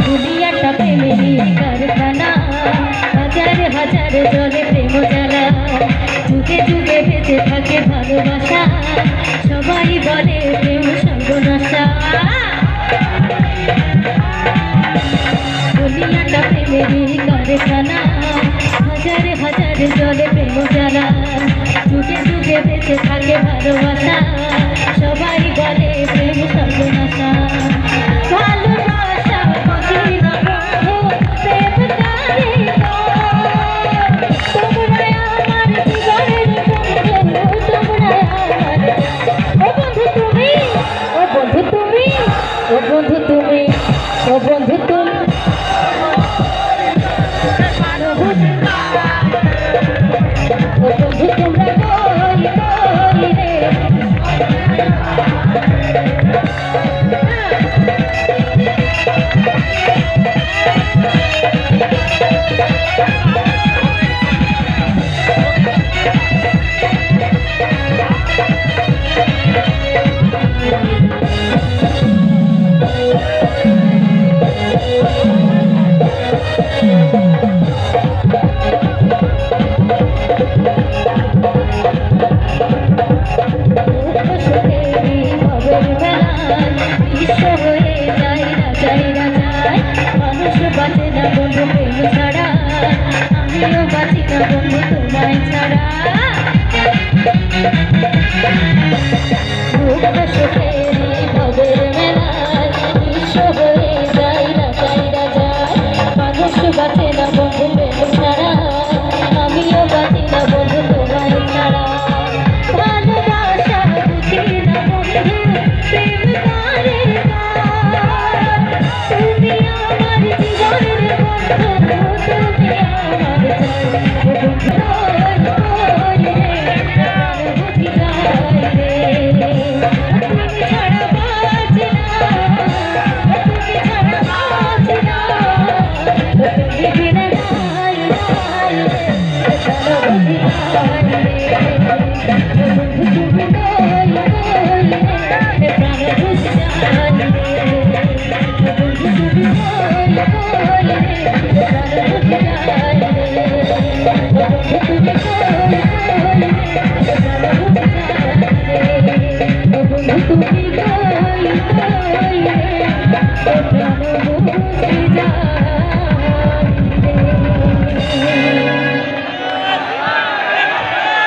দুনিয়াটা প্রেমেরই কারখানা, হাজার হাজার জলে প্রেম জ্বালা, যুগে যুগে বেঁচে থাকে ভালোবাসা, সবাই বলে প্রেম সর্বনাশা। দুনিয়াটা প্রেমেরই কারখানা, হাজার হাজার জলে প্রেম জ্বালা, যুগে যুগে বেঁচে থাকে ভালোবাসা, সবাই বলে প্রেম সর্বনাশা। ভালোবাসা বুঝি না বন্ধু, প্রেম কারে তোমরা আমার জীবনের বন্ধু, তোমরা আমার। ও বন্ধু তুমি, ও বন্ধু তুমি, ও বন্ধু তুমি, ও বন্ধু তুমি, ও বন্ধু তোমরা কই কই রে। বাঁচে না বন্ধু প্রেম ছাড়া, আমিও বাঁচি না বন্ধু তোমায় ছাড়া। দুঃখ সুখেরই ভবের মেলায় বিশ্ব হয়ে যায় রাজাইরা যায়, মানুষ বাঁচে না বন্ধু প্রেম ছাড়া, আমিও বাঁচি না বন্ধু তোমায় ছাড়া। ভালোবাসা বুঝি না বন্ধু, প্রেম করে তুমি আমার জীবনের বন্ধু, তুমি আমার তুমি